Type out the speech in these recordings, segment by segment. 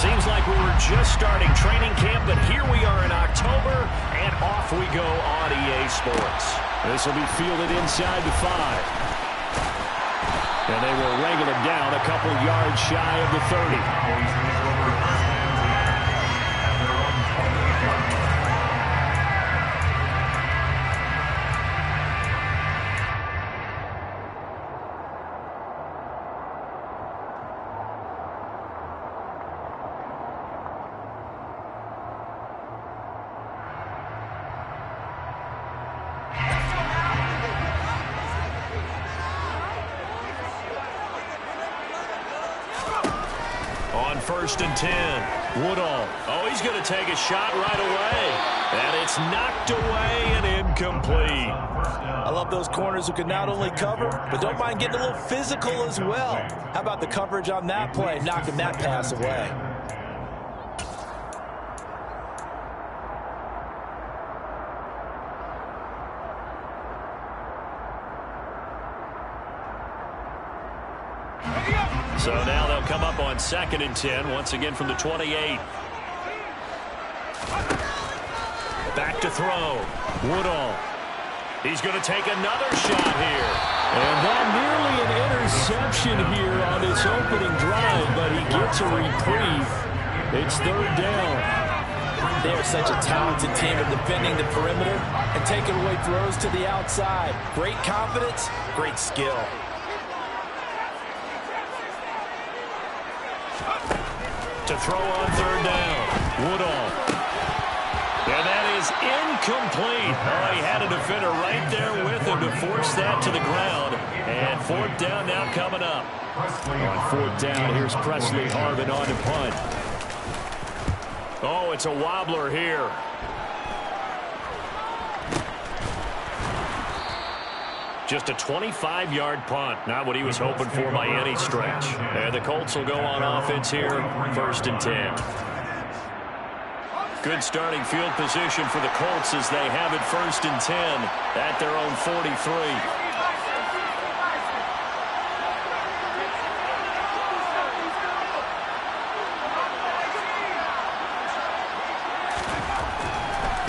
Seems like we were just starting training camp, but here we are in October, and off we go on EA Sports. This will be fielded inside the 5. And they will wrangle him down a couple yards shy of the 30. First and 10. Woodall. Oh, he's going to take a shot right away. And it's knocked away and incomplete. I love those corners who can not only cover, but don't mind getting a little physical as well. How about the coverage on that play, knocking that pass away? So now they'll come up on 2nd and 10, once again from the 28. Back to throw. Woodall. He's going to take another shot here. And that nearly an interception here on this opening drive, but he gets a reprieve. It's 3rd down. They are such a talented team at defending the perimeter and taking away throws to the outside. Great confidence, great skill. To throw on 3rd down. Woodall. And that is incomplete. Oh, he had a defender right there with him to force that to the ground. And 4th down now coming up. On 4th down, here's Presley Harvin on to punt. Oh, it's a wobbler here. Just a 25-yard punt. Not what he was hoping for by any stretch. And the Colts will go on offense here, 1st and 10. Good starting field position for the Colts as they have it 1st and 10 at their own 43.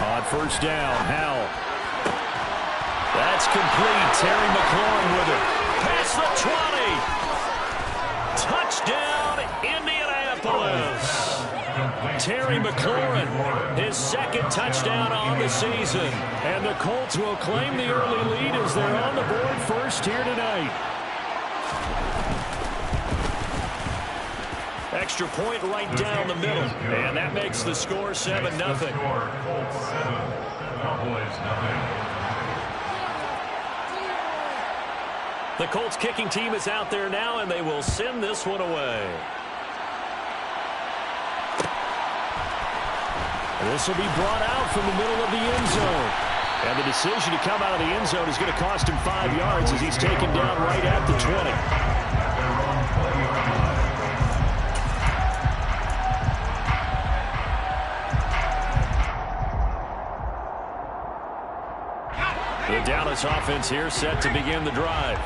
On 1st down, Howell. That's complete. Terry McLaurin with it. Past the 20. Touchdown, Indianapolis. Terry McLaurin, his 2nd touchdown on the season. And the Colts will claim the early lead as they're on the board first here tonight. Extra point right down the middle. And that makes the score 7-0. The Colts kicking team is out there now, and they will send this one away. This will be brought out from the middle of the end zone. And the decision to come out of the end zone is going to cost him 5 yards as he's taken down right at the 20. The Dallas offense here set to begin the drive.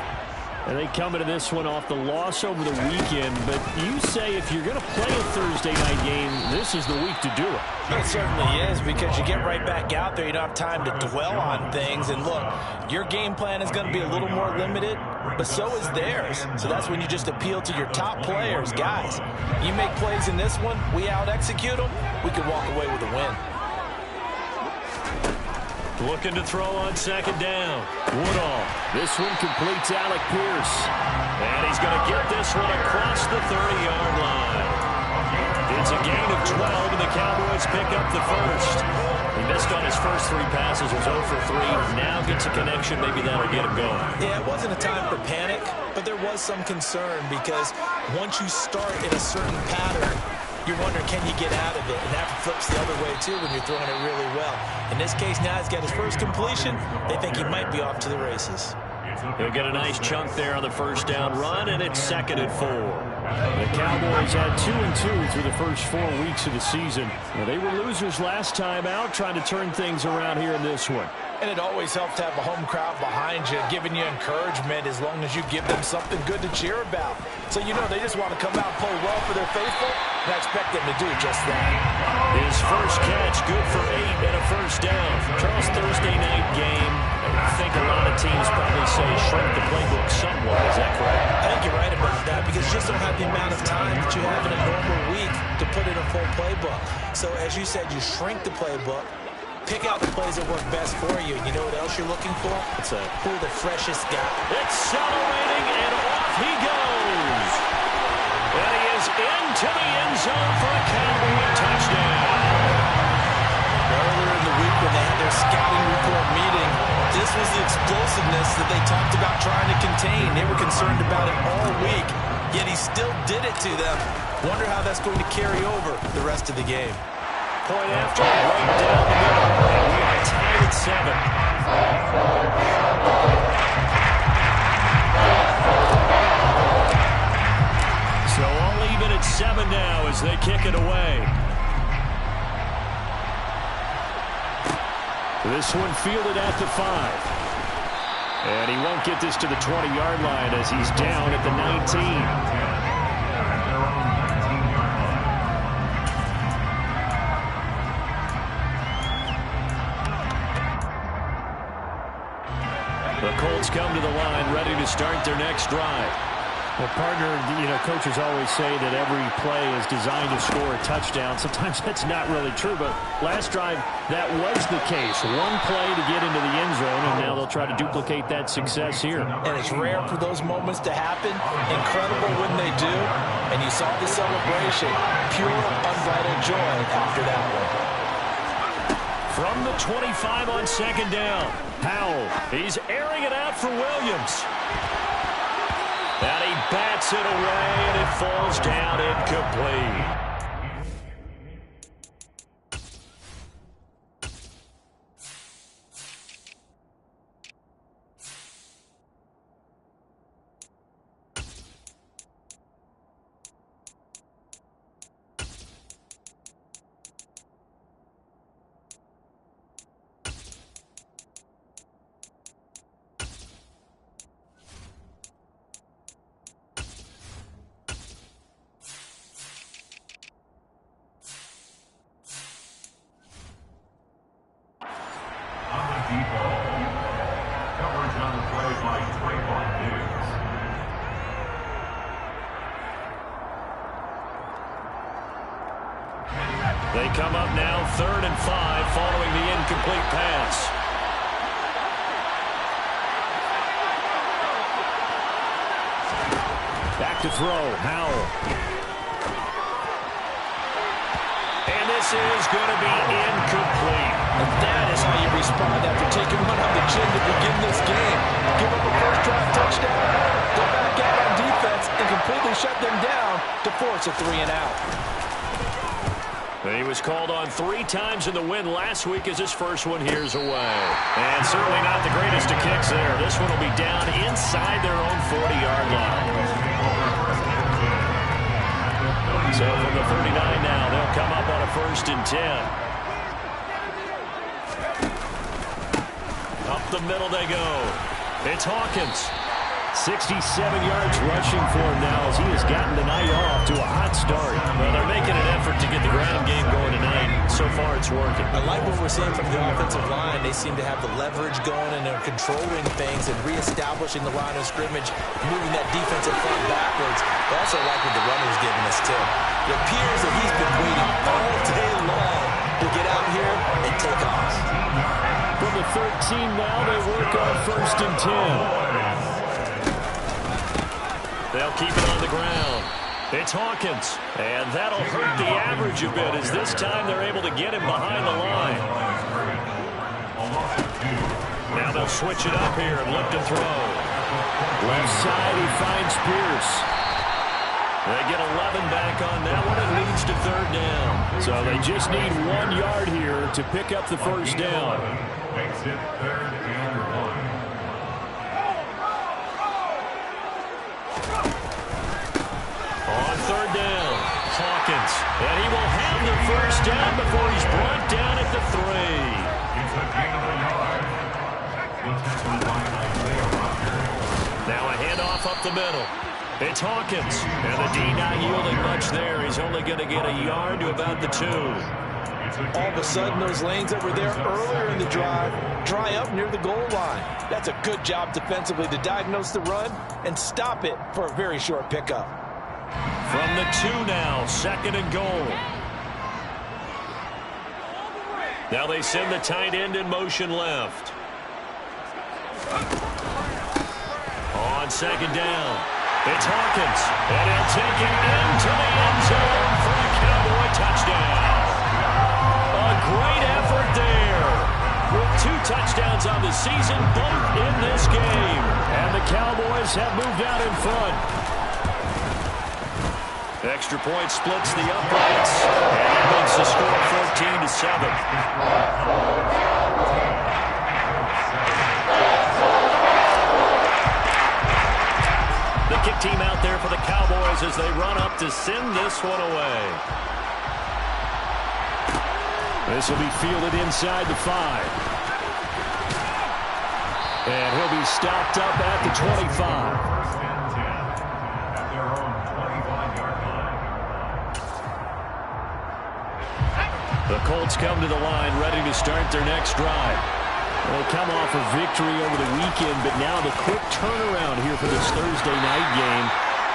And they come into this one off the loss over the weekend. But you say if you're going to play a Thursday night game, this is the week to do it. It certainly is, because you get right back out there. You don't have time to dwell on things. And look, your game plan is going to be a little more limited, but so is theirs. So that's when you just appeal to your top players. Guys, you make plays in this one, we out-execute them, we can walk away with a win. Looking to throw on 2nd down. Woodall. This one completes Alec Pierce. And he's going to get this one across the 30-yard line. It's a gain of 12, and the Cowboys pick up the first. He missed on his first 3 passes, was 0 for 3. Now gets a connection. Maybe that'll get him going. Yeah, it wasn't a time for panic, but there was some concern because once you start in a certain pattern, you're wondering, can you get out of it? And that flips the other way, too, when you're throwing it really well. In this case, now he's got his first completion. They think he might be off to the races. He'll get a nice chunk there on the 1st down run, and it's 2nd and 4. The Cowboys had 2-2 through the first 4 weeks of the season. Well, they were losers last time out, trying to turn things around here in this one. And it always helps to have a home crowd behind you, giving you encouragement as long as you give them something good to cheer about. So, you know, they just want to come out and play well for their faithful, and I expect them to do just that. His first catch, good for 8 and a first down. Charles, Thursday night game, I think a lot of teams probably say shrink the playbook somewhat. Is that correct? I think you're right about that because you just don't have the amount of time that you have in a normal week to put in a full playbook. So as you said, you shrink the playbook, pick out the plays that work best for you. You know what else you're looking for? It's who the freshest guy. Accelerating, and off he goes. And he is into the end zone for a Cowboy touchdown. Earlier in the week when they had their scouting report meeting, this was the explosiveness that they talked about trying to contain. They were concerned about it all week, yet he still did it to them. Wonder how that's going to carry over the rest of the game. Point after, right down the middle. And we are tied at 7. So all even at 7 now as they kick it away. This one fielded at the 5. And he won't get this to the 20-yard line as he's down at the 19. The Colts come to the line, ready to start their next drive. Well, partner, coaches always say that every play is designed to score a touchdown. Sometimes that's not really true, but last drive, that was the case. One play to get into the end zone, and now they'll try to duplicate that success here. And it's rare for those moments to happen. Incredible when they do. And you saw the celebration. Pure, unbridled joy after that one. From the 25 on second down, Howell, he's airing it out for Williams. And he bats it away, and it falls down incomplete. They come up now, 3rd and 5, following the incomplete pass. Back to throw, Howell. And this is going to be incomplete. And that is how you respond after taking one on the chin to begin this game. Give up a first drive touchdown, go back out on defense, and completely shut them down to force a 3-and-out. He was called on 3 times in the win last week as his first one here's away. And certainly not the greatest of kicks there. This one will be down inside their own 40-yard line. So from the 39 now, they'll come up on a 1st and 10. Up the middle they go. It's Hawkins. 67 yards rushing for him now as he has gotten the night off to a hot start. Well, they're making an effort to get the ground game going tonight. So far, it's working. I like what we're seeing from the offensive line. They seem to have the leverage going, and they're controlling things and reestablishing the line of scrimmage, moving that defensive front backwards. I also like what the runner's giving us, too. It appears that he's been waiting all day long to get out here and take off. From the 13 now, they work on 1st and 10. They'll keep it on the ground. It's Hawkins. And that'll hurt the average a bit as this time they're able to get him behind the line. Now they'll switch it up here and look to throw. Left side, he finds Pierce. They get 11 back on that one. It leads to 3rd down. So they just need 1 yard here to pick up the 1st down. Makes it 3rd and 1. On 3rd down, Hawkins. And he will have the 1st down before he's brought down at the 3. It's a gain of a yard. Now a handoff up the middle. It's Hawkins. And the D not yielding much there. He's only going to get a yard to about the 2. All of a sudden, those lanes that were there earlier in the drive dry up near the goal line. That's a good job defensively to diagnose the run and stop it for a very short pickup. From the 2 now, 2nd and goal. Now they send the tight end in motion left. On 2nd down, it's Hawkins. And he'll take it into the end zone for a Cowboy touchdown. A great effort there. With 2 touchdowns on the season, both in this game. And the Cowboys have moved out in front. Extra point splits the uprights, and it makes the score 14-7. The kick team out there for the Cowboys as they run up to send this one away. This will be fielded inside the 5. And he'll be stopped up at the 25. The Colts come to the line, ready to start their next drive. They come off a victory over the weekend, but now the quick turnaround here for this Thursday night game.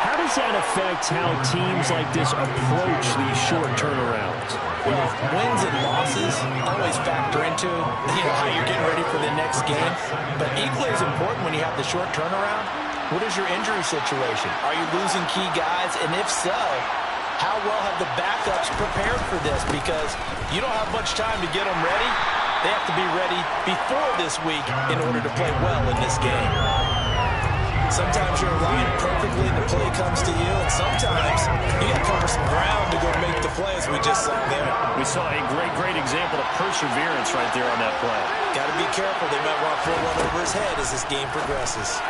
How does that affect how teams like this approach these short turnarounds? Well, wins and losses always factor into how you're getting ready for the next game. But equally as important when you have the short turnaround, what is your injury situation? Are you losing key guys? And if so, how well have the backups prepared for this? Because you don't have much time to get them ready. They have to be ready before this week in order to play well in this game. Sometimes you're aligned perfectly and the play comes to you, and sometimes you got to cover some ground to go make the play, as we just saw there. We saw a great example of perseverance right there on that play. Got to be careful. They might want to pull one over his head as this game progresses.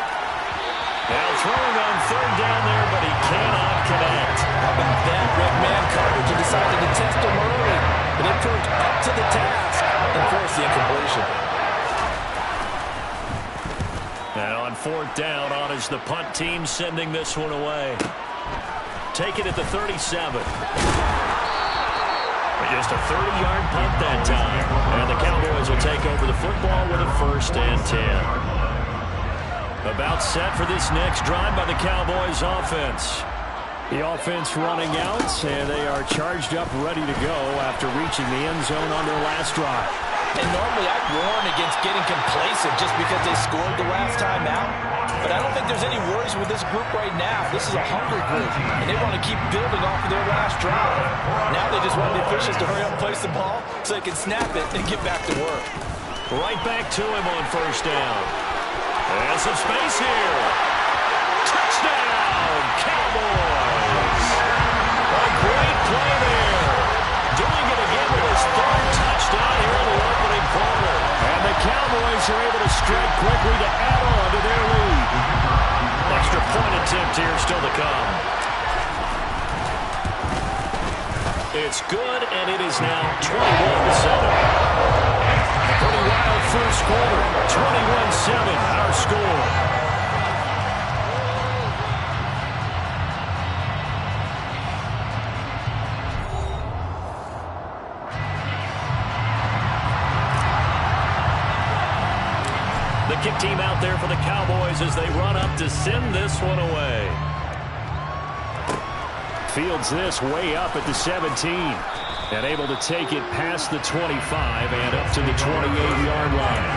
Now throwing on 3rd down there, but he cannot connect. How about that? Red man coverage and decided to test him early, but it proved up to the task and forced the incompletion. And on 4th down, on is the punt team sending this one away. Take it at the 37. Just a 30-yard punt that time. And the Cowboys will take over the football with a 1st and 10. About set for this next drive by the Cowboys offense. The offense running out, and they are charged up, ready to go after reaching the end zone on their last drive. And normally I'd warn against getting complacent just because they scored the last time out. But I don't think there's any worries with this group right now. This is a hungry group, and they want to keep building off of their last drive. Now they just want the officials to hurry up and place the ball so they can snap it and get back to work. Right back to him on 1st down. And some space here. Touchdown, Cowboys. A great play there. Doing it again with his 3rd touchdown here in the opening quarter. And the Cowboys are able to strike quickly to add on to their lead. Extra point attempt here still to come. It's good, and it is now 21-7. Pretty wild first quarter. 21-7, our score. The kick team out there for the Cowboys as they run up to send this one away. Fields this way up at the 17. And able to take it past the 25 and up to the 28-yard line.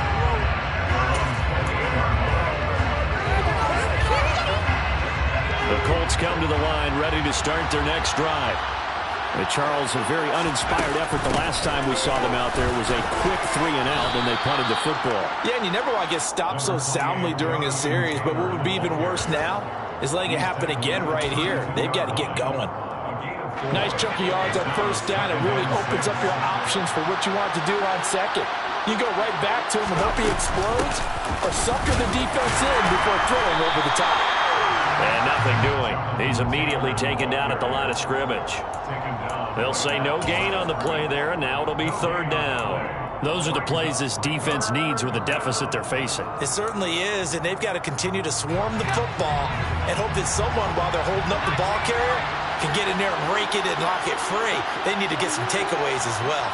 The Colts come to the line, ready to start their next drive. Charles, a very uninspired effort. The last time we saw them out there was a quick 3-and-out, and they punted the football. Yeah, and you never want to get stopped so soundly during a series, but what would be even worse now is letting it happen again right here. They've got to get going. Nice chunky yards on 1st down. It really opens up your options for what you want to do on 2nd. You go right back to him and hope he explodes, or sucker the defense in before throwing over the top. And nothing doing. He's immediately taken down at the line of scrimmage. They'll say no gain on the play there, and now it'll be 3rd down. Those are the plays this defense needs with the deficit they're facing. It certainly is, and they've got to continue to swarm the football and hope that someone, while they're holding up the ball carrier, can get in there and rake it and knock it free. They need to get some takeaways as well.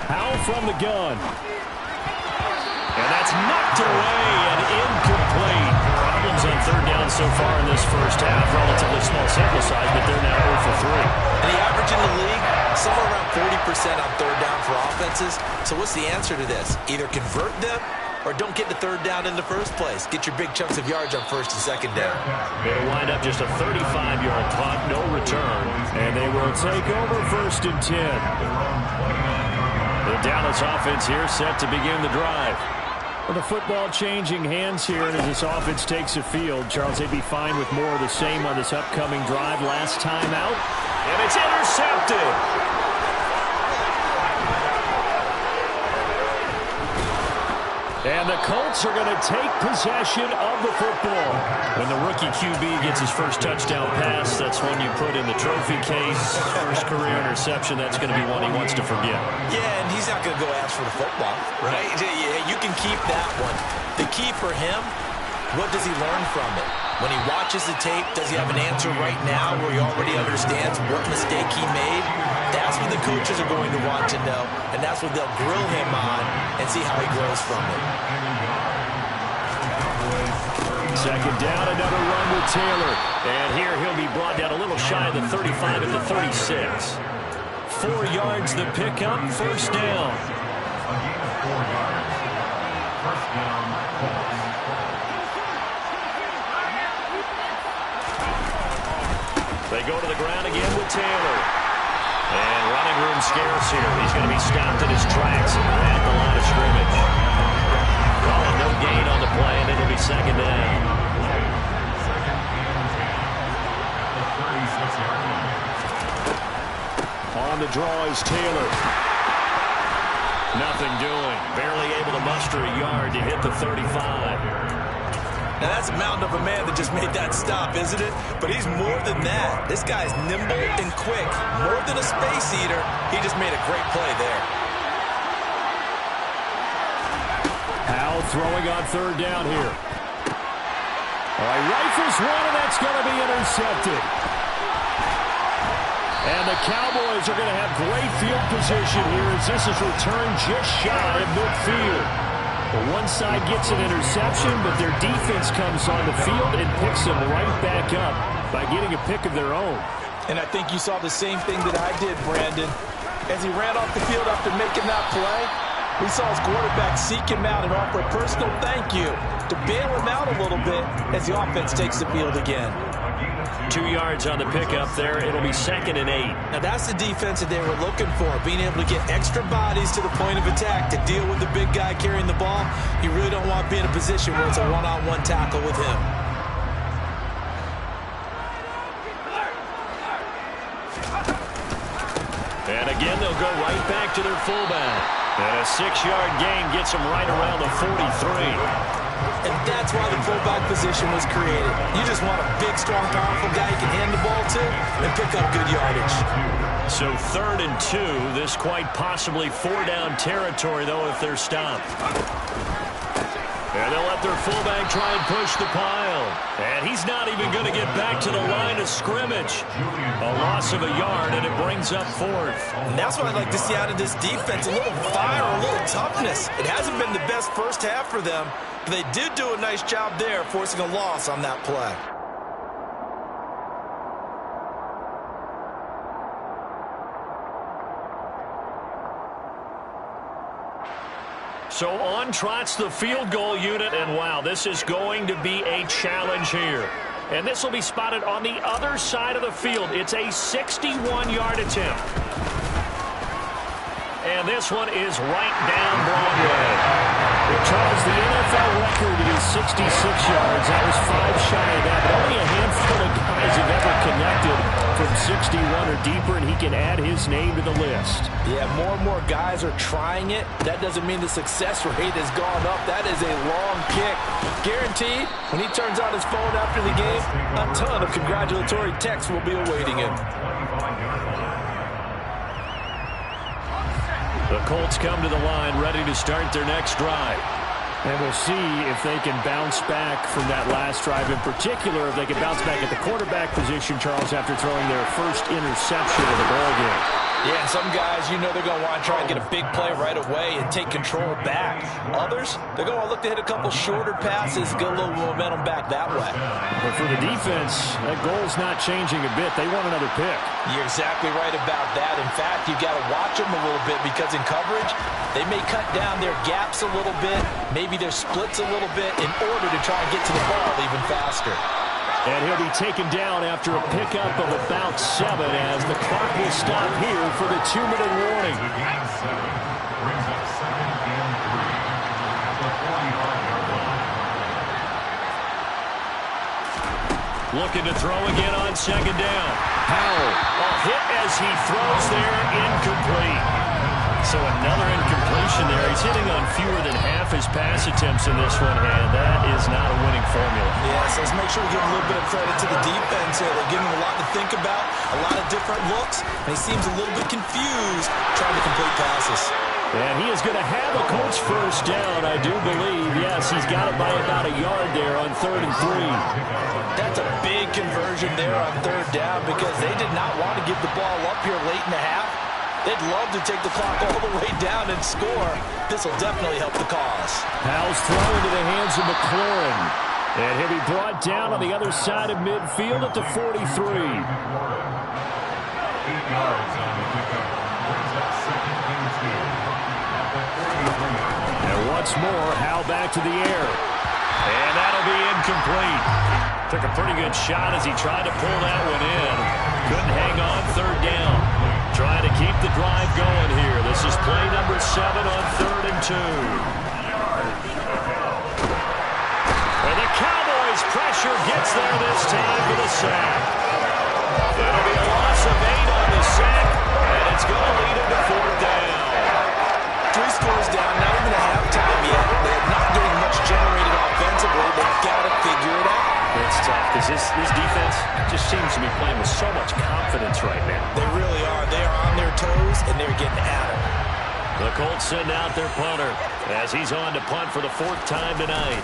Howell from the gun. And that's knocked away and incomplete. Problems on third down so far in this first half. Relatively small sample size, but they're now 0 for 3. And the average in the league, somewhere around 40% on third down for offenses. So what's the answer to this? Either convert them or don't get the third down in the first place. Get your big chunks of yards on first and second down. It'll wind up just a 35-yard punt, no return. And they will take over first and 10. The Dallas offense here set to begin the drive. With the football changing hands here, and as this offense takes the field, Charles, they'd be fine with more of the same on this upcoming drive. Last time out, and it's intercepted. And the Colts are going to take possession of the football. When the rookie QB gets his first touchdown pass, that's when you put in the trophy case. First career interception, that's going to be one he wants to forget. Yeah, and he's not going to go ask for the football, right? Yeah, you can keep that one. The key for him, what does he learn from it? When he watches the tape, does he have an answer right now where he already understands what mistake he made? That's what the coaches are going to want to know, and that's what they'll grill him on and see how he grows from it. Second down, another run with Taylor. And here he'll be brought down a little shy of the 35 at the 36. 4 yards the pickup, first down. They go to the ground again with Taylor. And running room scarce here. He's going to be stopped in his tracks at the line of scrimmage. Calling no gain on the play, and it'll be second down. On the draw is Taylor. Nothing doing. Barely able to muster a yard to hit the 35. Now, that's a mountain of a man that just made that stop, isn't it? But he's more than that. This guy's nimble and quick. More than a space eater. He just made a great play there. Howell throwing on third down here. All right, rifles one, and that's going to be intercepted. And the Cowboys are going to have great field position here as this is returned just shy of midfield. One side gets an interception, but their defense comes on the field and picks them right back up by getting a pick of their own. And I think you saw the same thing that I did, Brandon. As he ran off the field after making that play, we saw his quarterback seek him out and offer a personal thank you to bail him out a little bit as the offense takes the field again. 2 yards on the pickup there. It'll be second and 8. Now that's the defense that they were looking for, being able to get extra bodies to the point of attack to deal with the big guy carrying the ball. You really don't want to be in a position where it's a one-on-one tackle with him. And again, they'll go right back to their fullback. And a 6-yard gain gets them right around the 43. And that's why the fullback position was created. You just want a big, strong, powerful guy you can hand the ball to and pick up good yardage. So 3rd and 2. This quite possibly 4-down territory, though, if they're stopped. And they'll let their fullback try and push the pile. And he's not even going to get back to the line of scrimmage. A loss of a yard, and it brings up 4th. And that's what I'd like to see out of this defense. A little fire, a little toughness. It hasn't been the best first half for them, but they did do a nice job there, forcing a loss on that play. So on trots the field goal unit, and wow, this is going to be a challenge here. And this will be spotted on the other side of the field. It's a 61-yard attempt. And this one is right down Broadway. Well, Charles, the NFL record is 66 yards. That was 5 shy of that. But only a handful of guys have ever connected from 61 or deeper, and he can add his name to the list. Yeah, more and more guys are trying it. That doesn't mean the success rate has gone up. That is a long kick. Guaranteed, when he turns on his phone after the game, a ton of congratulatory texts will be awaiting him. The Colts come to the line ready to start their next drive. And we'll see if they can bounce back from that last drive. In particular, if they can bounce back at the quarterback position, Charles, after throwing their first interception of the ballgame. Yeah, some guys, you know they're going to want to try and get a big play right away and take control back. Others, they're going to look to hit a couple shorter passes, get a little momentum back that way. But for the defense, that goal's not changing a bit. They want another pick. You're exactly right about that. In fact, you've got to watch them a little bit because in coverage, they may cut down their gaps a little bit, maybe their splits a little bit in order to try and get to the ball even faster. And he'll be taken down after a pickup of about 7 as the clock will stop here for the 2-minute warning. Brings up 2nd and 3 at the 40-yard line. Looking to throw again on 2nd down. Powell, a hit as he throws there, incomplete. So another incompletion there. He's hitting on fewer than half his pass attempts in this one, and that is not a winning formula. Yes, let's make sure we give a little bit of credit to the defense here. They're giving him a lot to think about, a lot of different looks, and he seems a little bit confused trying to complete passes. And he is going to have a Colts first down, I do believe. Yes, he's got it by about a yard there on 3rd and 3. That's a big conversion there on 3rd down because they did not want to give the ball up here late in the half. They'd love to take the clock all the way down and score. This will definitely help the cause. Powell's throw into the hands of McLaurin. And he'll be brought down on the other side of midfield at the 43. 8 yards on the pickup. Brings up 2nd and 2 at the 43. And once more, Howell back to the air. And that'll be incomplete. Took a pretty good shot as he tried to pull that one in. Couldn't hang on 3rd down. Trying to keep the drive going here. This is play number 7 on 3rd and 2. And the Cowboys' pressure gets there this time for the sack. It'll be a loss of 8 on the sack, and it's going to lead him to 4th down. 3 scores down, not even a halftime yet. They're not getting much generated offensively. They've got to figure it out. It's tough because this defense just seems to be playing with so much confidence right now. They really are. They are on their toes, and they're getting at it. The Colts send out their punter as he's on to punt for the 4th time tonight.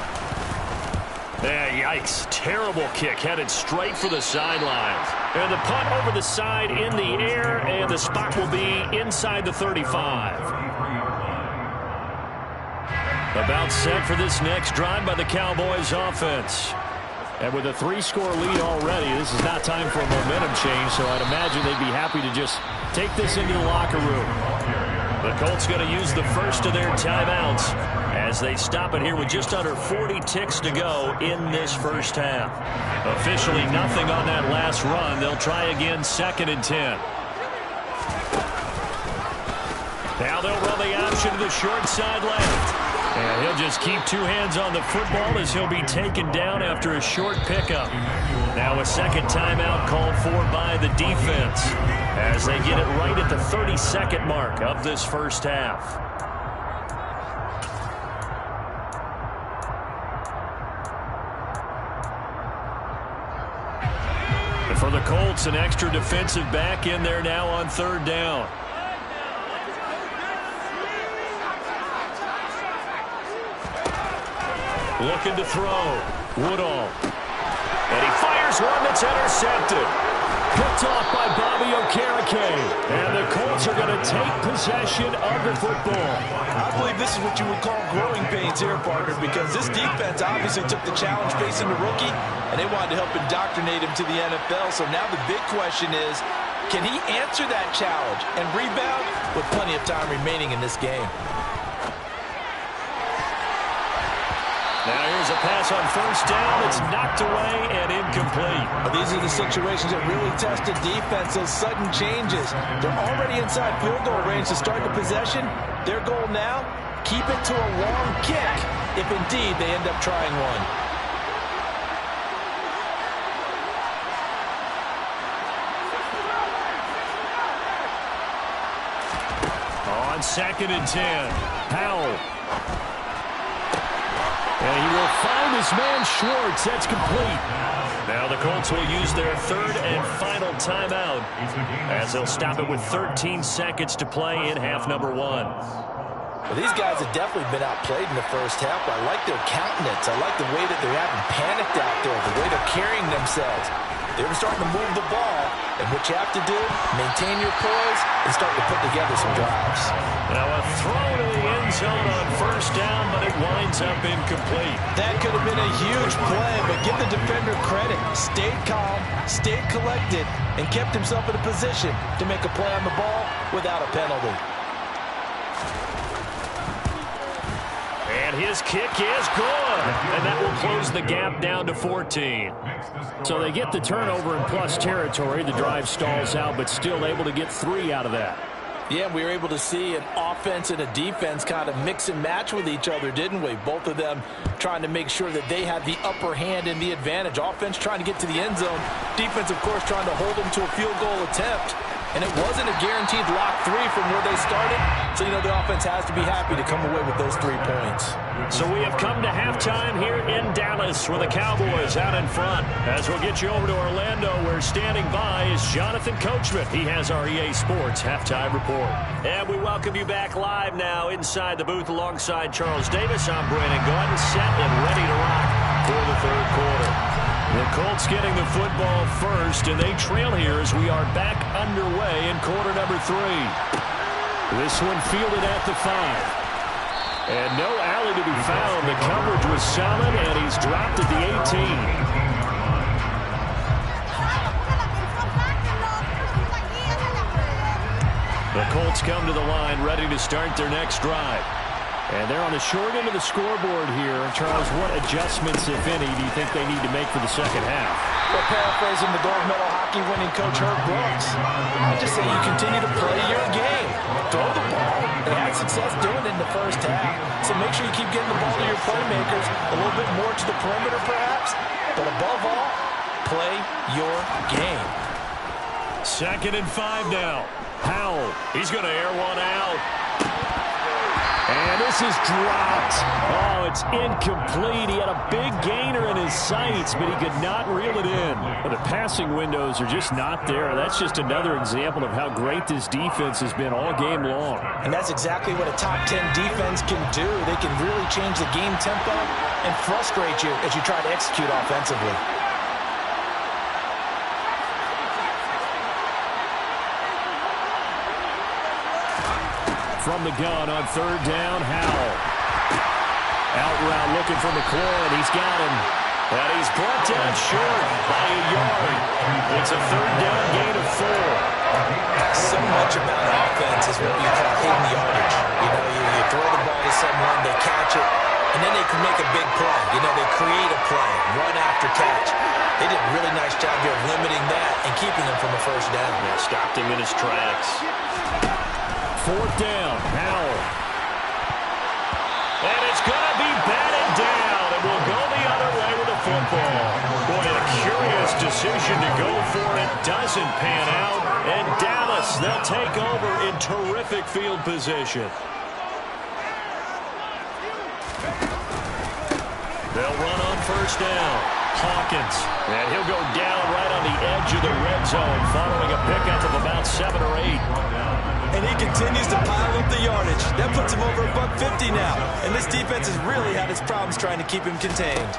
Yikes. Terrible kick headed straight for the sidelines. And the punt over the side in the air, and the spot will be inside the 35. About set for this next drive by the Cowboys offense. And with a 3-score lead already, this is not time for a momentum change, so I'd imagine they'd be happy to just take this into the locker room. The Colts going to use the first of their timeouts as they stop it here with just under 40 ticks to go in this first half. Officially nothing on that last run. They'll try again 2nd and 10. Now they'll run the option to the short side left. And he'll just keep 2 hands on the football as he'll be taken down after a short pickup. Now a 2nd timeout called for by the defense as they get it right at the 32nd mark of this first half. For the Colts, an extra defensive back in there now on 3rd down. Looking to throw. Woodall. And he fires one that's intercepted. Picked off by Bobby Okereke. And the Colts are going to take possession of the football. I believe this is what you would call growing pains here, partner, because this defense obviously took the challenge facing the rookie, and they wanted to help indoctrinate him to the NFL. So now the big question is, can he answer that challenge and rebound with plenty of time remaining in this game? Now here's a pass on 1st down. It's knocked away and incomplete. These are the situations that really test the defense, those sudden changes. They're already inside field goal range to start the possession. Their goal now, keep it to a long kick if indeed they end up trying one. On 2nd and 10, Powell. And he will find his man Schwartz. That's complete. Now the Colts will use their third and final timeout as they'll stop it with 13 seconds to play in half number 1. Well, these guys have definitely been outplayed in the first half, but I like their countenance. I like the way that they're having panicked out there, the way they're carrying themselves. They're starting to move the ball, and what you have to do, maintain your poise and start to put together some drives. Now a throw to the end zone on first down, but it winds up incomplete. That could have been a huge play, but give the defender credit. Stayed calm, stayed collected, and kept himself in a position to make a play on the ball without a penalty. And his kick is good. And that will close the gap down to 14. So they get the turnover in plus territory. The drive stalls out, but still able to get 3 out of that. Yeah, we were able to see an offense and a defense kind of mix and match with each other, didn't we? Both of them trying to make sure that they had the upper hand and the advantage. Offense trying to get to the end zone. Defense, of course, trying to hold them to a field goal attempt. And it wasn't a guaranteed lock 3 from where they started. So, you know, the offense has to be happy to come away with those 3 points. So we have come to halftime here in Dallas with the Cowboys out in front. As we'll get you over to Orlando, where standing by is Jonathan Coachman. He has our EA Sports halftime report. And we welcome you back live now inside the booth alongside Charles Davis. I'm Brandon Gaudin, set and ready to rock for the third quarter. The Colts getting the football first, and they trail here as we are back underway in quarter number 3. This one fielded at the 5. And no alley to be found. The coverage was solid, and he's dropped at the 18. The Colts come to the line, ready to start their next drive. And they're on the short end of the scoreboard here. Charles, what adjustments, if any, do you think they need to make for the second half? Well, paraphrasing the gold medal hockey winning coach Herb Brooks, I just say you continue to play your game. Throw the ball. They had success doing it in the first half. So make sure you keep getting the ball to your playmakers, a little bit more to the perimeter perhaps. But above all, play your game. 2nd and 5 now. Howell, he's going to air one out. And this is dropped. Oh, it's incomplete. He had a big gainer in his sights, but he could not reel it in. But the passing windows are just not there. That's just another example of how great this defense has been all game long. And that's exactly what a top 10 defense can do. They can really change the game tempo and frustrate you as you try to execute offensively. From the gun on 3rd down, Howell. Out route looking for McLaurin. He's got him. And he's brought down short by a yard. It's a 3rd down gain of 4. So much about offense is what you call hidden yardage. You know, you throw the ball to someone, they catch it, and then they can make a big play. You know, they create a play, run after catch. They did a really nice job here of limiting that and keeping him from a first down. Yeah, stopped him in his tracks. 4th down, Howell. And it's going to be batted down, and we'll go the other way with the football. Boy, a curious decision to go for it. Doesn't pan out, and Dallas, they'll take over in terrific field position. They'll run on first down. Hawkins, and he'll go down right on the edge of the red zone following a pickup of about 7 or 8. And he continues to pile up the yardage. That puts him over $150 now. And this defense has really had its problems trying to keep him contained.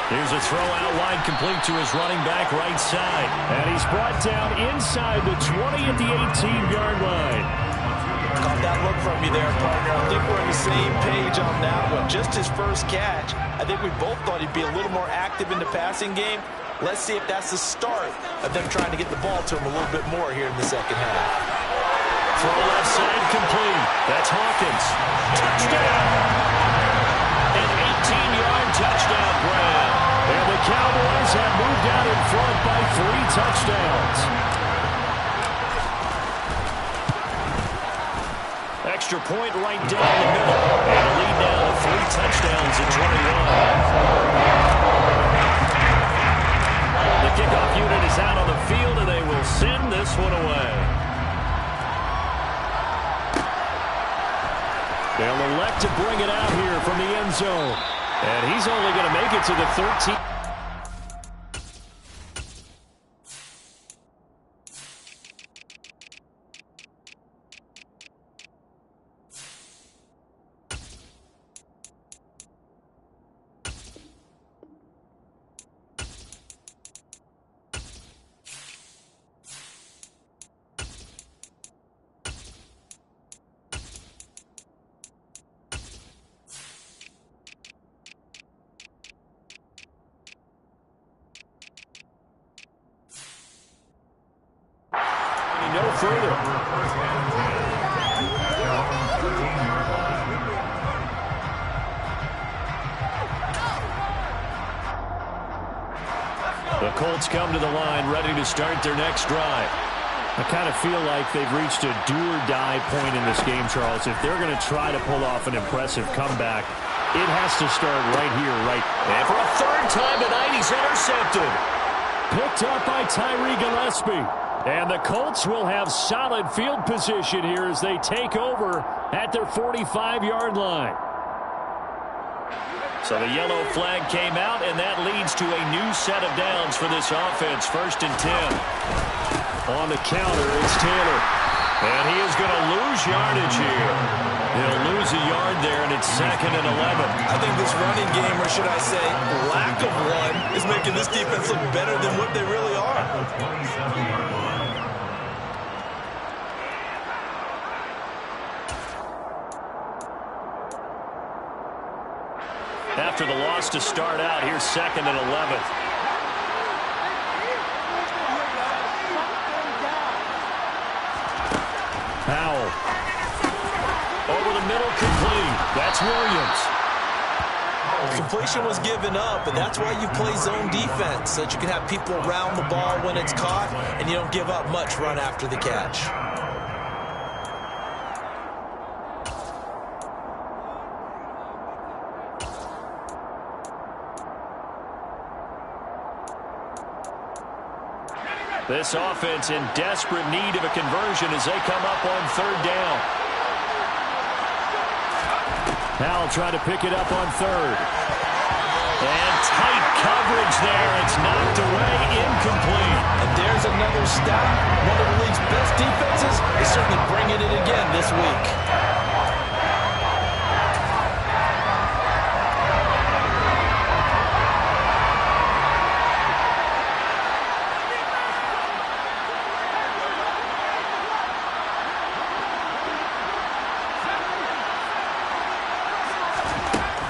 Here's a throw out wide, complete to his running back right side. And he's brought down inside the 20 at the 18-yard line. Caught that look from you there, partner. I think we're on the same page on that one. Just his first catch. I think we both thought he'd be a little more active in the passing game. Let's see if that's the start of them trying to get the ball to him a little bit more here in the second half. Throw left side complete. That's Hawkins. Touchdown! An 18-yard touchdown grab. And the Cowboys have moved out in front by 3 touchdowns. Extra point right down the middle. And a lead now to 3 touchdowns at 21. The kickoff unit is out on the field, and they will send this one away. They'll elect to bring it out here from the end zone. And he's only going to make it to the 13. No further. The Colts come to the line, ready to start their next drive. I kind of feel like they've reached a do-or-die point in this game, Charles. If they're going to try to pull off an impressive comeback, it has to start right here, right. And for a third time tonight, he's intercepted. Picked up by Tyree Gillespie. And the Colts will have solid field position here as they take over at their 45-yard line. So the yellow flag came out, and that leads to a new set of downs for this offense. 1st and 10. On the counter, it's Taylor. And he is going to lose yardage here. He'll lose a yard there, and it's 2nd and 11. I think this running game, or should I say lack of one, is making this defense look better than what they really are. After the loss to start out, here's 2nd and 11. Powell. Over the middle, complete. That's Williams. Completion was given up, and that's why you play zone defense, so that you can have people around the ball when it's caught, and you don't give up much run after the catch. This offense in desperate need of a conversion as they come up on 3rd down. Powell trying to pick it up on 3rd. And tight coverage there. It's knocked away, incomplete. And there's another stop. One of the league's best defenses is certainly bringing it again this week.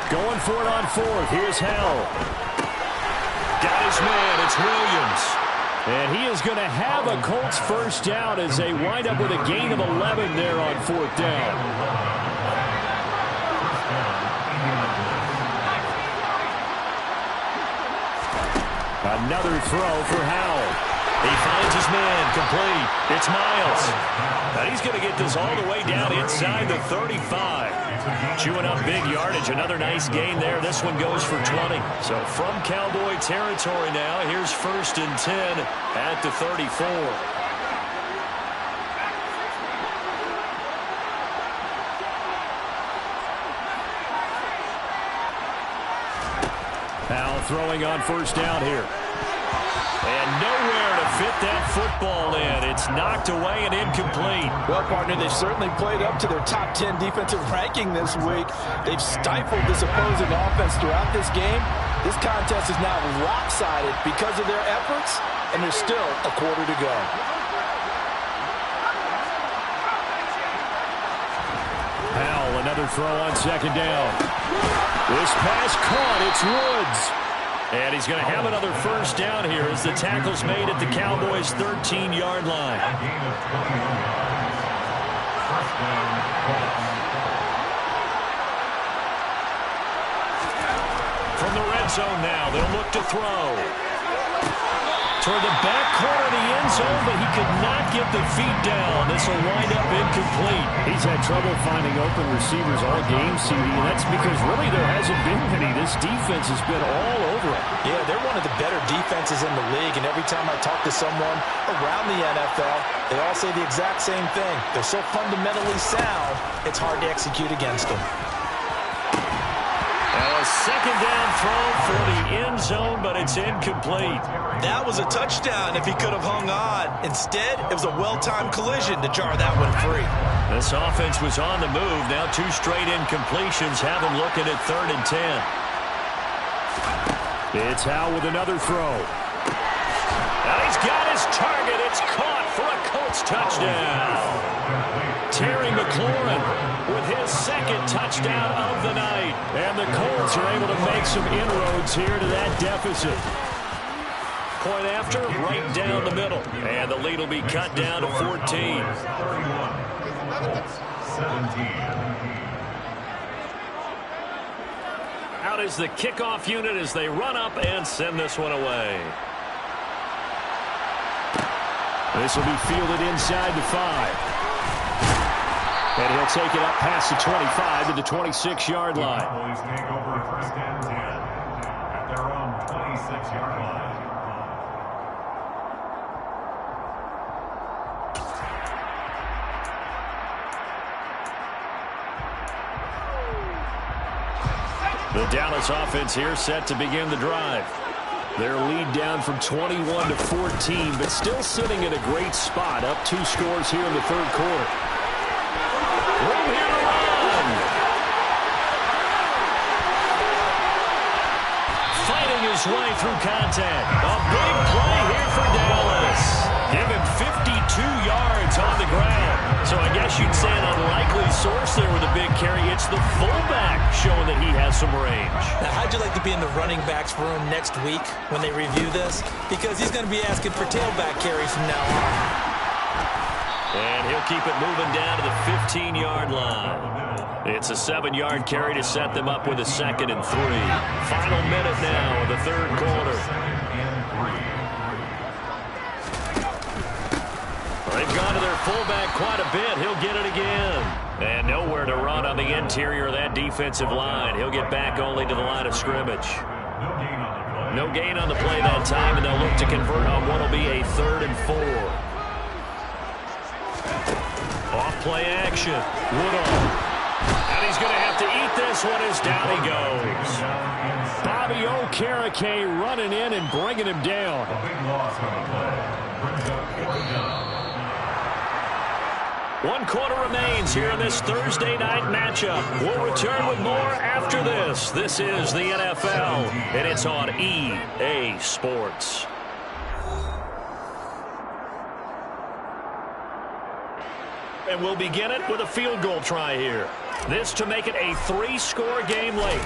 Going for it on 4th. Here's Hell. Got his man. It's Williams. And he is going to have a Colts first down as they wind up with a gain of 11 there on 4th down. Another throw for Howell. He finds his man, complete. It's Miles. And he's going to get this all the way down inside the 35. Chewing up big yardage. Another nice gain there. This one goes for 20. So from Cowboy territory now, here's 1st and 10 at the 34. Powell throwing on 1st down here. And nowhere to fit that football in. It's knocked away and incomplete. Well, partner, they've certainly played up to their top 10 defensive ranking this week. They've stifled this opposing offense throughout this game. This contest is now lopsided because of their efforts, and there's still a quarter to go. Powell, another throw on 2nd down. This pass caught. It's Woods. And he's going to have another first down here as the tackle's made at the Cowboys' 13-yard line. From the red zone now, they'll look to throw. Toward the back corner of the end zone, but he could not get the feet down. This will wind up incomplete. He's had trouble finding open receivers all game, CD, and that's because really there hasn't been any. This defense has been all over him. Yeah, they're one of the better defenses in the league, and every time I talk to someone around the NFL, they all say the exact same thing. They're so fundamentally sound, it's hard to execute against them. A second down throw for the end zone, but it's incomplete. That was a touchdown if he could have hung on. Instead, it was a well-timed collision to jar that one free. This offense was on the move. Now 2 straight incompletions have him looking at 3rd and 10. It's Howell with another throw. And he's got his target. It's caught for a Colts touchdown. Terry McLaurin with his 2nd touchdown of the night. And the Colts are able to make some inroads here to that deficit. Point after, right down the middle. And the lead will be cut down to 14. 17. Out is the kickoff unit as they run up and send this one away. This will be fielded inside the 5. And he'll take it up past the 25 to the 26-yard line. Boys take over 1st and 10 at their own 26-yard line. The Dallas offense here set to begin the drive. Their lead down from 21 to 14, but still sitting in a great spot, up 2 scores here in the 3rd quarter. Room here to run. Fighting his way through contact. A big play here for Dallas. Give him 52 yards on the ground. So I guess you'd say an unlikely source there with a big carry. It's the fullback showing that he has some range. Now, how'd you like to be in the running backs room next week when they review this? Because he's going to be asking for tailback carries from now on. And he'll keep it moving down to the 15-yard line. It's a 7-yard carry to set them up with a 2nd and 3. Final minute now of the 3rd quarter. They've gone to their fullback quite a bit. He'll get it again. And nowhere to run on the interior of that defensive line. He'll get back only to the line of scrimmage. No gain on the play that time, and they'll look to convert on what will be a 3rd and 4. Off play action. Woodall. And he's going to have to eat this one as down he goes. Bobby Okereke running in and bringing him down. A big loss on the play. Brings up 4th down. 1 quarter remains here in this Thursday night matchup. We'll return with more after this. This is the NFL, and it's on EA Sports. And we'll begin it with a field goal try here. This to make it a 3-score game late.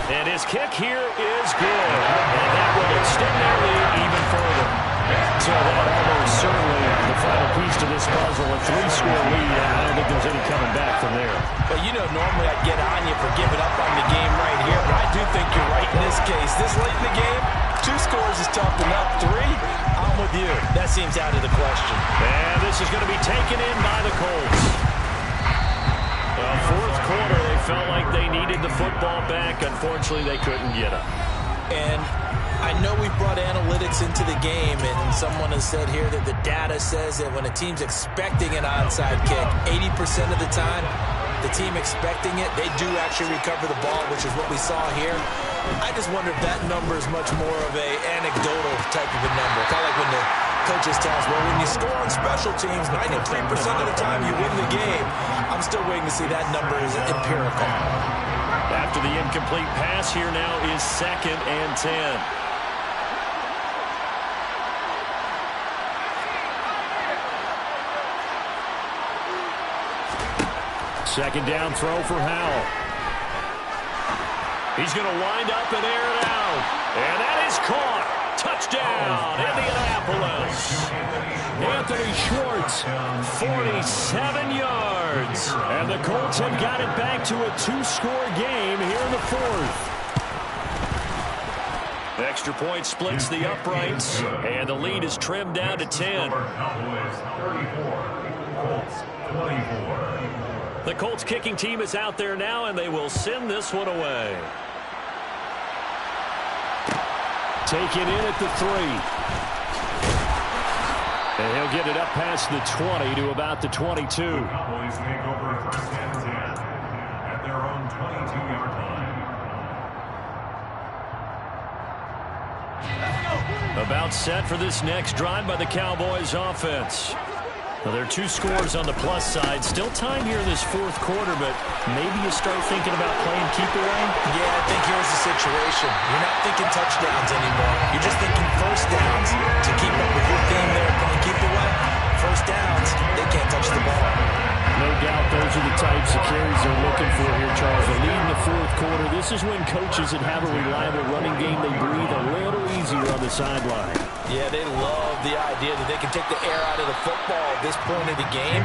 And his kick here is good. And that will extend their lead even further. So that almost certainly the final piece to this puzzle. A 3-score lead. I don't think there's any coming back from there. But you know, normally I'd get on you for giving up on the game right here. But I do think you're right in this case. This late in the game, 2 scores is tough enough. 3, I'm with you. That seems out of the question. And this is going to be taken in by the Colts. Well, 4th quarter, they felt like they needed the football back. Unfortunately, they couldn't get it. And I know we brought analytics into the game, and someone has said here that the data says that when a team's expecting an onside kick, 80% of the time, the team expecting it, they do actually recover the ball, which is what we saw here. I just wonder if that number is much more of a anecdotal type of a number. Kind of like when the coaches tell us, well, when you score on special teams, 93% of the time you win the game. I'm still waiting to see that number is empirical. After the incomplete pass, here now is 2nd and 10. Second down throw for Howell. He's going to wind up and air it out. And that is caught. Touchdown, Indianapolis. Anthony Schwartz, 47 yards. And the Colts have got it back to a 2-score game here in the 4th. Extra point splits the uprights, and the lead is trimmed down to 10. Cowboys 34, Colts 24. The Colts kicking team is out there now, and they will send this one away. Taken in at the 3. And he'll get it up past the 20 to about the 22. The Cowboys take over first and 10 at their own 22-yard line. About set for this next drive by the Cowboys offense. Well, there are 2 scores on the plus side. Still time here in this fourth quarter, but maybe you start thinking about playing keep away? Yeah, I think here's the situation. You're not thinking touchdowns anymore. You're just thinking first downs to keep up with your theme there, playing keep away. First downs, they can't touch the ball. No doubt those are the types of carries they're looking for here, Charles. The lead in the fourth quarter. This is when coaches that have a reliable running game, they breathe a little easier on the sideline. Yeah, they love the idea that they can take the air out of the football at this point of the game.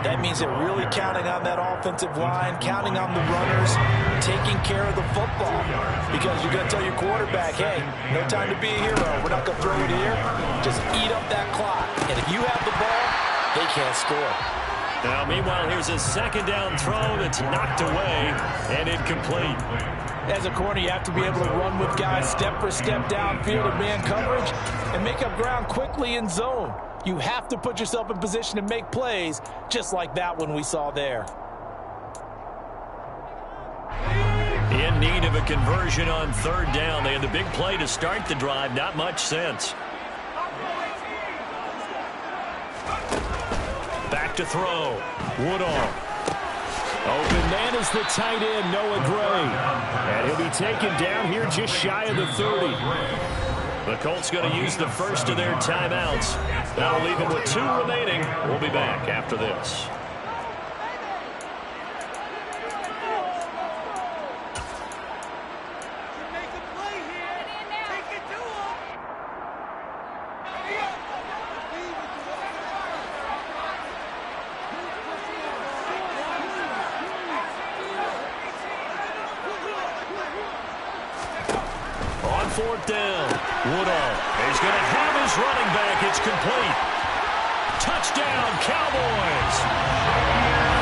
That means they're really counting on that offensive line, counting on the runners, taking care of the football. Because you're going to tell your quarterback, hey, no time to be a hero. We're not going to throw it here. Just eat up that clock. And if you have the ball, they can't score. Now, meanwhile, here's a second down throw that's knocked away and incomplete. As a corner, you have to be able to run with guys step for step downfield in man coverage and make up ground quickly in zone. You have to put yourself in position to make plays, just like that one we saw there. In need of a conversion on third down. They had the big play to start the drive. Not much sense. Back to throw. Woodall. Open man is the tight end, Noah Gray. And he'll be taken down here just shy of the 30. The Colts going to use the first of their timeouts. That'll leave them with 2 remaining. We'll be back after this. Fourth down. Woodall. He's going to have his running back. It's complete. Touchdown, Cowboys.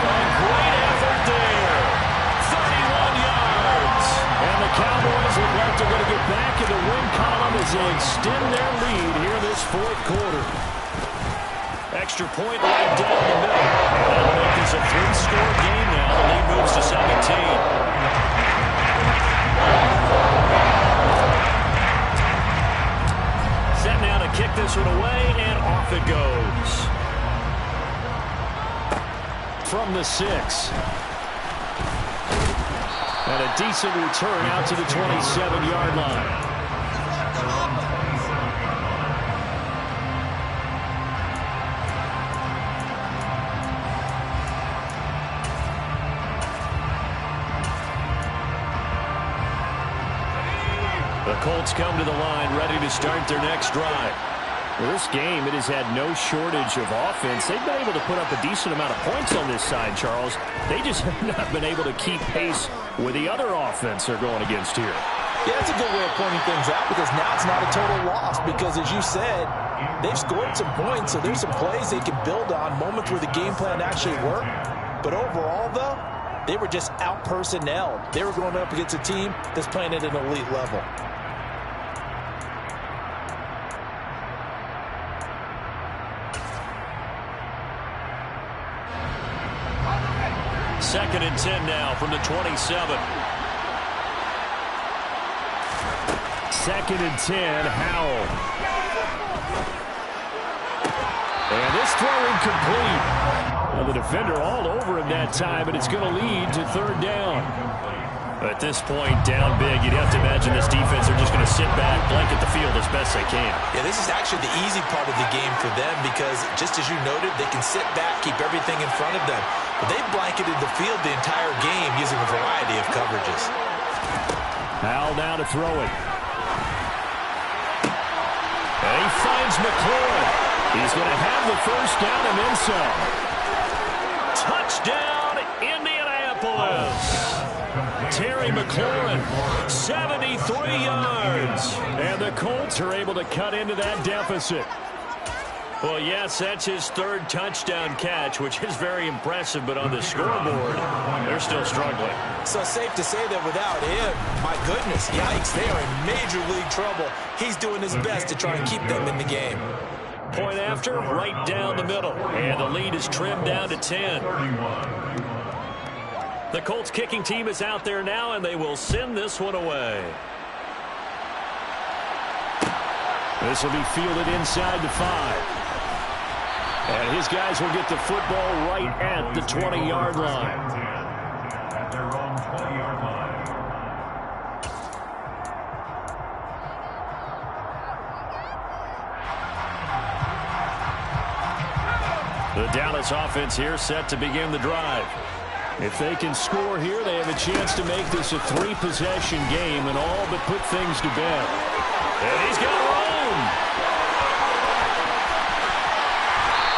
A great effort there. 31 yards. And the Cowboys look like they're going to get back in the win column as they extend their lead here this fourth quarter. Extra point right down the middle. And that'll make this a 3-score game now. The lead moves to 17. Set now to kick this one away, and off it goes. From the 6. And a decent return out to the 27-yard line. The Colts come to the line ready to start their next drive. Well, this game, it has had no shortage of offense. They've been able to put up a decent amount of points on this side, Charles. They just have not been able to keep pace with the other offense they're going against here. Yeah, that's a good way of pointing things out because now it's not a total loss because, as you said, they've scored some points, so there's some plays they can build on, moments where the game plan actually worked. But overall, though, they were just out-personnelled. They were going up against a team that's playing at an elite level. Second and 10 now from the 27. Second and 10, Howell. And this throw incomplete. Well, the defender all over him that time, but it's going to lead to third down. At this point, down big, you'd have to imagine this defense are just going to sit back, blanket the field as best they can. Yeah, this is actually the easy part of the game for them because, just as you noted, they can sit back, keep everything in front of them. But they've blanketed the field the entire game using a variety of coverages. Howell now to throw it. And he finds McLaurin. He's going to have the first down and then some. Touchdown, Indianapolis. Terry McLaurin, 73 yards. And the Colts are able to cut into that deficit. Well, yes, that's his third touchdown catch, which is very impressive, but on the scoreboard, they're still struggling. So safe to say that without him, my goodness, yikes, they are in major league trouble. He's doing his best to try and keep them in the game. Point after, right down the middle, and the lead is trimmed down to 10. The Colts kicking team is out there now, and they will send this one away. This will be fielded inside the 5. And his guys will get the football right at the 20-yard line. At their own 20-yard line. The Dallas offense here set to begin the drive. If they can score here, they have a chance to make this a 3-possession game and all but put things to bed. And he's got room.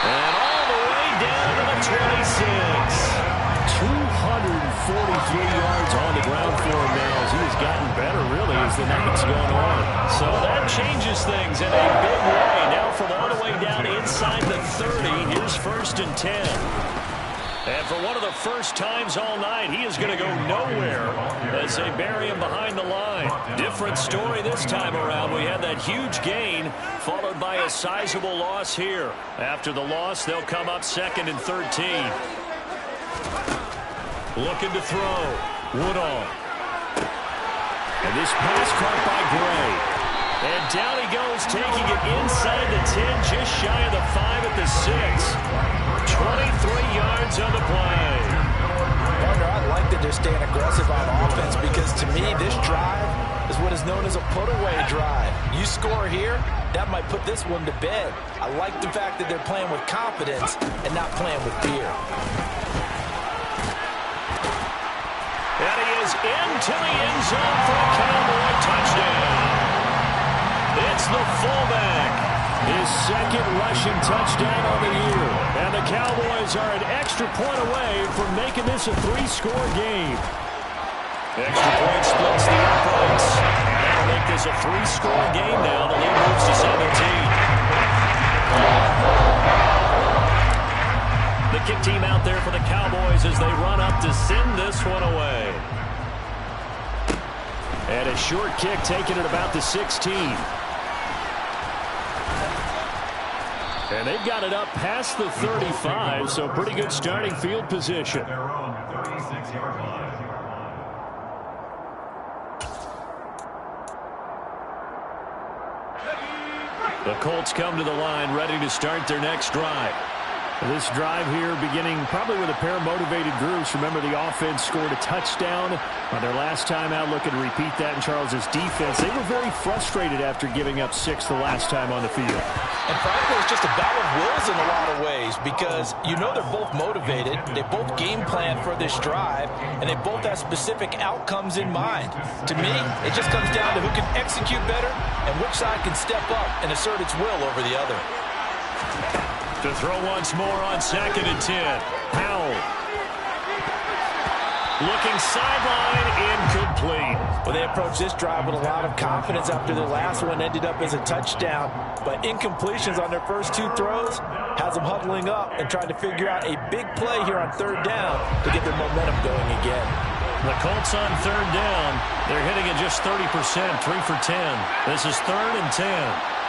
And all the way down to the 26. 243 yards on the ground for him now as he has gotten better, really, as the night's gone on. So that changes things in a big way. Now from all the way down inside the 30, here's 1st and 10. And for one of the first times all night, he is going to go nowhere as they bury him behind the line. Different story this time around. We had that huge gain followed by a sizable loss here. After the loss, they'll come up 2nd and 13. Looking to throw. Woodall. And this pass caught by Gray. And down he goes, taking it inside the 10, just shy of the 5 at the 6. 23 yards on the play. Partner, I like that they're staying aggressive on offense because to me, this drive is what is known as a put-away drive. You score here, that might put this one to bed. I like the fact that they're playing with confidence and not playing with fear. And he is into the end zone for a Cowboy touchdown. It's the fullback. His 2nd rushing touchdown on the year. And the Cowboys are an extra point away from making this a 3-score game. Extra point splits the uprights. That'll make this a 3-score game now. The lead moves to 17. The kick team out there for the Cowboys as they run up to send this one away. And a short kick taken at about the 16. And they've got it up past the 35, so pretty good starting field position. Their own 36-yard line. The Colts come to the line ready to start their next drive. This drive here beginning probably with a pair of motivated groups. Remember, the offense scored a touchdown on their last time out. Looking to repeat that in Charles's defense. They were very frustrated after giving up 6 the last time on the field. And frankly, it's just a battle of wills in a lot of ways because you know they're both motivated. They both game plan for this drive, and they both have specific outcomes in mind. To me, it just comes down to who can execute better and which side can step up and assert its will over the other. To throw once more on 2nd and 10. Howell. Looking sideline, incomplete. Well, they approached this drive with a lot of confidence after their last one ended up as a touchdown. But incompletions on their first 2 throws has them huddling up and trying to figure out a big play here on 3rd down to get their momentum going again. The Colts on 3rd down. They're hitting it just 30%, 3 for 10. This is 3rd and 10.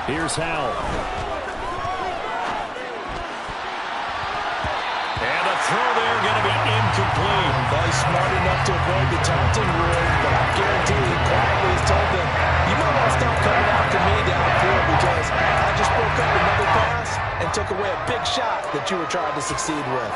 Here's Howell. And a throw there going to be incomplete. Well, he's smart enough to avoid the taunting rule, but I guarantee he quietly has told them, you might want to stop coming after me downfield because I just broke up another pass and took away a big shot that you were trying to succeed with.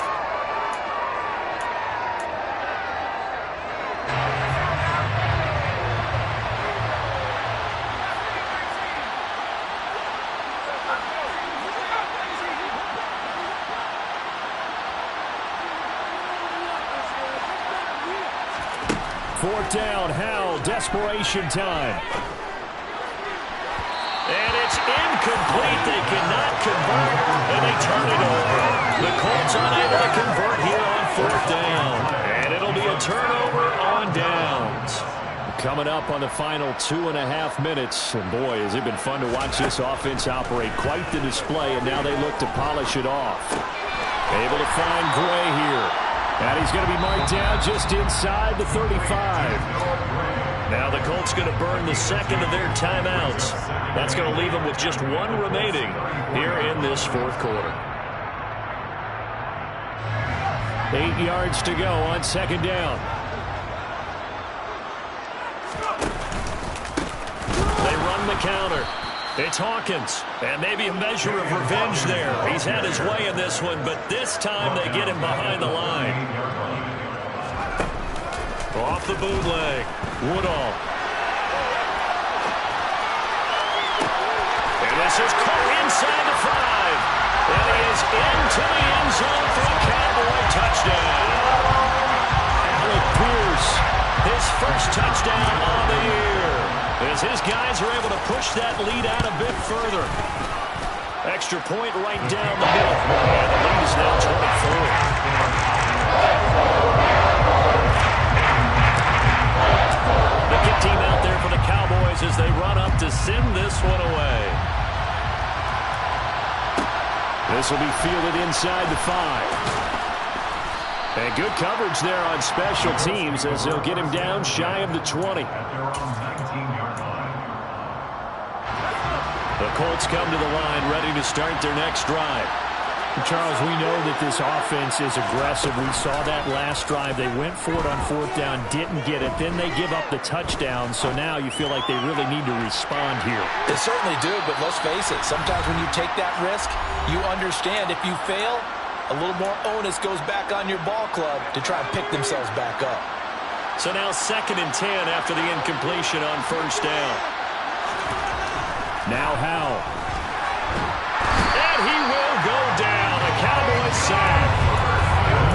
4th down, Howell, desperation time. And it's incomplete. incomplete. They cannot convert, and they turn it over. The Colts unable to convert here on 4th down. And it'll be a turnover on downs. Coming up on the final 2.5 minutes. And boy, has it been fun to watch this offense operate. Quite the display, and now they look to polish it off. Able to find Gray here. And he's going to be marked down just inside the 35. Now the Colts going to burn the second of their timeouts. That's going to leave them with just one remaining here in this 4th quarter. 8 yards to go on 2nd down. They run the counter. It's Hawkins, and maybe a measure of revenge there. He's had his way in this one, but this time they get him behind the line. Off the bootleg, Woodall. And this is caught inside the 5. And he is into the end zone for a Cowboy touchdown. Alec Pierce, his first touchdown on the year. As his guys are able to push that lead out a bit further. Extra point right down the middle. And the lead is now 24. The kick team out there for the Cowboys as they run up to send this one away. This will be fielded inside the 5. And good coverage there on special teams as they'll get him down shy of the 20. The Colts come to the line ready to start their next drive. Charles, we know that this offense is aggressive. We saw that last drive. They went for it on 4th down, didn't get it. Then they give up the touchdown. So now you feel like they really need to respond here. They certainly do, but let's face it. Sometimes when you take that risk, you understand if you fail, a little more onus goes back on your ball club to try and pick themselves back up. So now 2nd and 10 after the incompletion on 1st down. Now Howell. And he will go down. A Cowboys sack.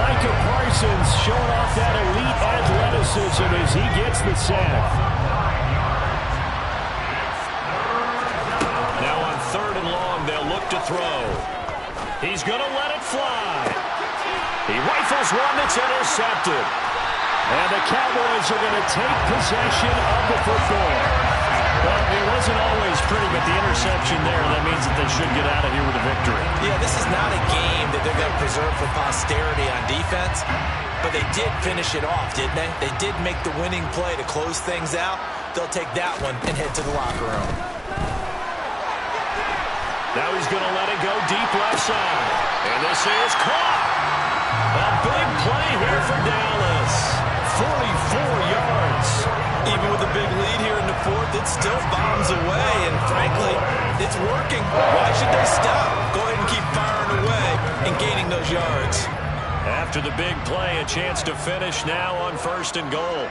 Micah Parsons showing off that elite athleticism as he gets the sack. Now on 3rd and long, they'll look to throw. He's going to let it fly. He rifles one that's intercepted. And the Cowboys are going to take possession of the football. Well, it wasn't always pretty, but the interception there, that means that they should get out of here with a victory. Yeah, this is not a game that they're going to preserve for posterity on defense, but they did finish it off, didn't they? They did make the winning play to close things out. They'll take that one and head to the locker room. Now he's going to let it go deep left side. And this is caught. A big play here for Dallas. 44 yards. Even with a big lead here in the 4th, it still bombs away. And frankly, it's working. Why should they stop? Go ahead and keep firing away and gaining those yards. After the big play, a chance to finish now on 1st and goal.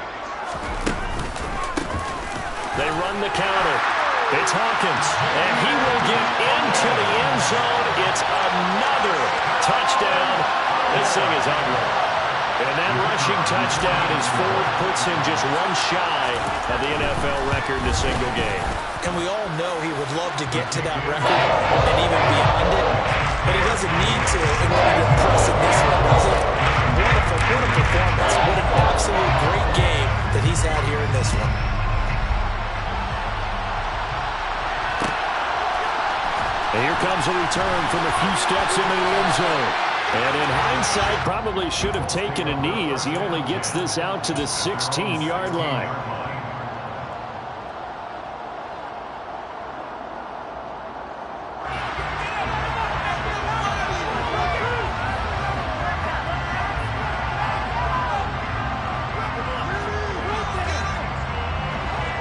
They run the counter. It's Hawkins, and he will get into the end zone. It's another touchdown. This thing is unreal. And that rushing touchdown is 4th, puts him just one shy of the NFL record in a single game. And we all know he would love to get to that record and even beyond it, but he doesn't need to in order to impress in this one, does it? What a performance. What an absolute great game that he's had here in this one. And here comes a return from a few steps into the end zone. And in hindsight, probably should have taken a knee as he only gets this out to the 16-yard line.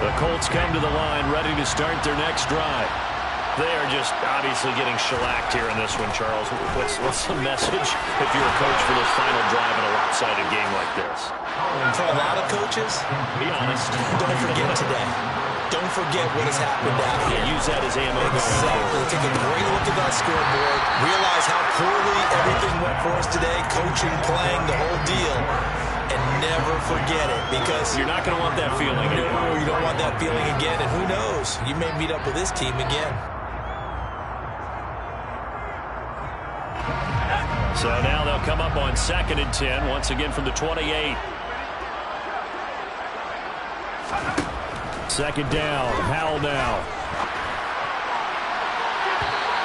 The Colts come to the line ready to start their next drive. They are just obviously getting shellacked here in this one, Charles. What's the message if you're a coach for this final drive in a lopsided game like this? For a lot of coaches, Be honest. don't forget today. Don't forget what has happened out here. Use that as ammo. Exactly. Take a great look at that scoreboard. Realize how poorly everything went for us today. Coaching, playing, the whole deal. And never forget it, because You're not going to want that feeling. No, you don't want that feeling again. And who knows? You may meet up with this team again. So now they'll come up on 2nd and 10, once again from the 28. Second down, Howell now.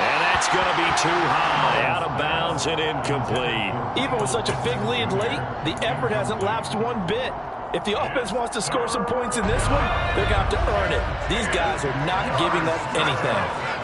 And that's going to be too high, out of bounds and incomplete. Even with such a big lead late, the effort hasn't lapsed one bit. If the offense wants to score some points in this one, they're going to have to earn it. These guys are not giving up anything.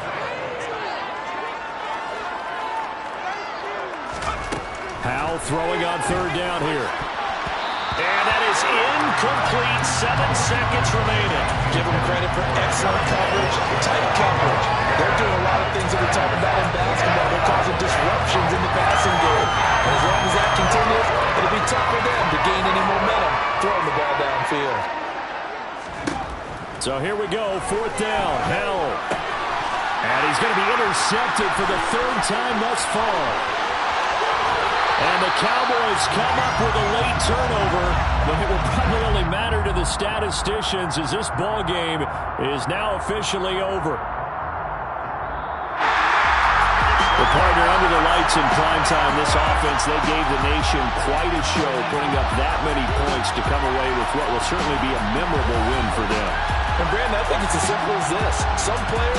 Howell throwing on 3rd down here. And that is incomplete. 7 seconds remaining. Give them credit for excellent coverage, tight coverage. They're doing a lot of things that we talk about in basketball. They're causing disruptions in the passing game. And as long as that continues, it'll be tough for them to gain any momentum throwing the ball downfield. So here we go, 4th down, Howell. And he's going to be intercepted for the 3rd time thus far. And the Cowboys come up with a late turnover, but it will probably only matter to the statisticians as this ball game is now officially over. The partner under the lights in primetime, this offense, they gave the nation quite a show, putting up that many points to come away with what will certainly be a memorable win for them. And Brandon, I think it's as simple as this. Some players